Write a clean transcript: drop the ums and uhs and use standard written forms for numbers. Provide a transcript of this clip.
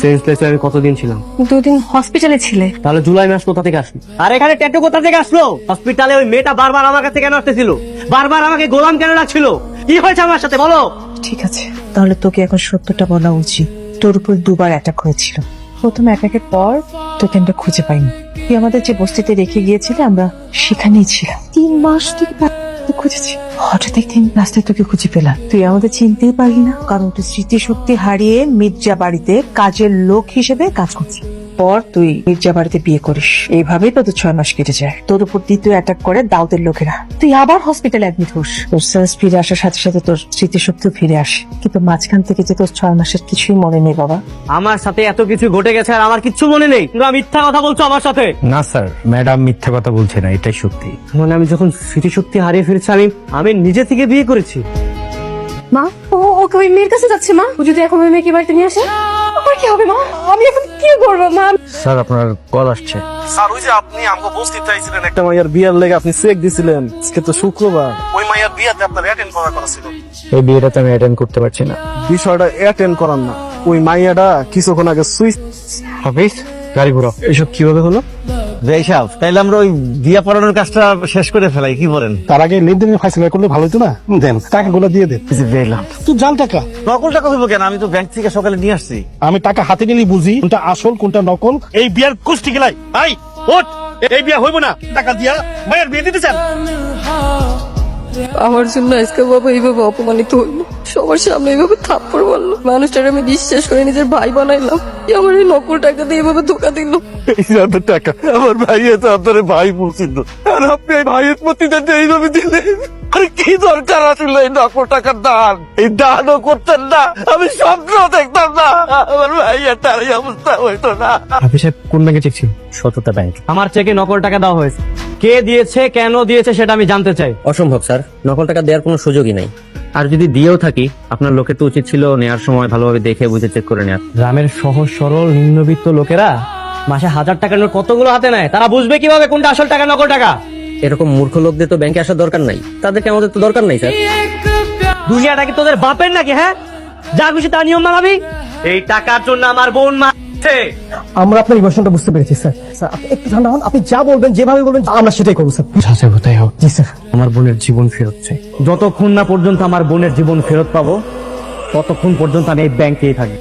Senseless আমি কতদিন ছিলাম? 2 দিন হসপিটালে ছিলে। তাহলে জুলাই মাস কোথা থেকে আসলো? আর এখানে ট্যাটু কোথা থেকে আসলো? হসপিটালে ওই মেয়েটা বারবার আমার কাছে কেন আসতেছিল? বারবার আমাকে গোলাম কেন রাখছিল? কি হয়েছে আমার সাথে বলো? ঠিক আছে, তাহলে তোকে এখন সত্যটা বলা উচিত। তোর উপর 2 বার অ্যাটাক হয়েছিল। প্রথম অ্যাটাকের পর তোকে আমরা খুঁজে পাইনি। তুই আমাদের যে বস্তিতে রেখে গিয়েছিলে, আমরা সেখানেই ছিলাম। 3 মাস থেকে খুঁজেছি। হঠাৎ একদিন রাস্তায় তোকে খুঁজে পেলাম। তুই আমাদের চিনতেই পারলি না, কারণ তুই স্মৃতিশক্তি হারিয়ে মির্জা বাড়িতে কাজের লোক হিসেবে কাজ করছিস। পর তুই মির্জা বাড়িতে বিয়ে করিস। এইভাবেই তোদের 6 মাস কেটে যায়। তোর উপর দ্বিতীয় অ্যাটাক করে দাউদের লোকেরা। তুই আবার হসপিটালে অ্যাডমিট হোস। তোর সেন্স ফিরে আসার সাথে সাথে তোর স্মৃতিশক্তিও ফিরে আসে। কিন্তু মাঝখান থেকে যে তোর 6 মাসের কিছুই মনে নেই বাবা। আমার সাথে এত কিছু ঘটে গেছে আর আমার কিচ্ছু মনে নেই? তোমরা মিথ্যা কথা বলছো আমার সাথে। না স্যার, ম্যাডাম মিথ্যা কথা বলছে না, এটাই সত্যি। মানে আমি যখন স্মৃতিশক্তি হারিয়ে ফেলেছি আমি নিজে থেকে বিয়ে করেছি। মা, ওকে ওই মেয়ের কাছে যাচ্ছে মা। ও যদি এখন ওই মেয়েকে বাড়িতে নিয়ে আসে, আমার কি হবে মা? আমি এখন কি করবো মা? স্যার আপনার কল আসছে। স্যার, ওই যে আপনি আমাকে বস্তিতে চাইছিলেন একটা মাইয়ার বিয়ার লেগে আপনি চেক দিছিলেন। আজকে তো শুক্রবার, ওই মাইয়ার বিয়াতে আপনার অ্যাটেন্ড করার কথা ছিল। এই বিয়েটাতে আমি অ্যাটেন্ড করতে পারছি না। বিষয়টা অ্যাটেন্ড করার না, ওই মাইয়াটা কিছুক্ষণ আগে সুইচ। অফিস গাড়ি ঘুরো। এসব কিভাবে হলো? সাহেব, তাইলে আমরা ওই বিয়া পড়ানোর কাজটা শেষ করে ফেলাই, কি বলেন? তার আগে লেনদেনের ফাইসলা করলে ভালো হতো না? দেন টাকাগুলো দিয়ে দেন। দেখলাম তুই জাল টাকা। নকল টাকা হইব কেন? আমি তো ব্যাংক থেকে সকালে নিয়ে আসছি। আমি টাকা হাতে নিলেই বুঝি কোনটা আসল কোনটা নকল। এই বিয়ার কুষ্টি গেলাই ভাই ওঠ, এই বিয়া হইব না। টাকা দিয়া মায়ের বিয়ে দিতে চান? আমার জন্য আজকে বাবা এইভাবে অপমানিত হইলো, সবার সামনে এইভাবে থাপ্পড় মারলো। মানুষটার আমি বিশ্বাস করে নিজের ভাই বানাইলাম, আমার এই নকল টাকা দিয়ে এইভাবে ধোকা দিল। এই এত টাকা আমার ভাই তো আপনার ভাই বলছিল, আর আপনি এই ভাইয়ের প্রতি এইভাবে দিলেন। আরে কি দরকার আসলে এই নকল টাকার দান? এই দানও করতেন না, আমি স্বপ্ন দেখতাম না আমার ভাইয়ের তার এই অবস্থা হইতো না। অফিসে কোন ব্যাংকে চেক ছিল? সততা ব্যাংক। আমার চেকে নকল টাকা দেওয়া হয়েছে। কে দিয়েছে, কেন দিয়েছে সেটা আমি জানতে চাই। অসম্ভব স্যার, নকল টাকা দেওয়ার কোনো সুযোগই নাই। আর যদি দিয়েও থাকি, আপনার লোকের তো উচিত ছিল নেওয়ার সময় ভালোভাবে দেখে বুঝে চেক করে নেওয়ার। গ্রামের সহজ সরল নিম্নবিত্ত লোকেরা মাসে 1000 টাকার নোট কতগুলো হাতে নেয়? তারা বুঝবে কিভাবে কোনটা আসল টাকা নকল টাকা? এরকম মূর্খ লোকদের তো ব্যাংকে আসার দরকার নাই, তাদেরকে আমাদের তো দরকার নাই স্যার। দুনিয়াটা কি তোদের বাপের নাকি? হ্যাঁ, যা খুশি তা নিয়ম মানাবি? এই টাকার জন্য আমার বোন মারছে। আমরা আপনার ইমোশনটা বুঝতে পেরেছি স্যার। স্যার আপনি একটু ঠান্ডা হন, আপনি যা বলবেন যেভাবে বলবেন আমরা সেটাই করবো স্যার। তাই হোক। জি স্যার। আমার বোনের জীবন ফেরত চাই। যতক্ষণ না পর্যন্ত আমার বোনের জীবন ফেরত পাবো ততক্ষণ পর্যন্ত আমি এই ব্যাংকেই থাকি।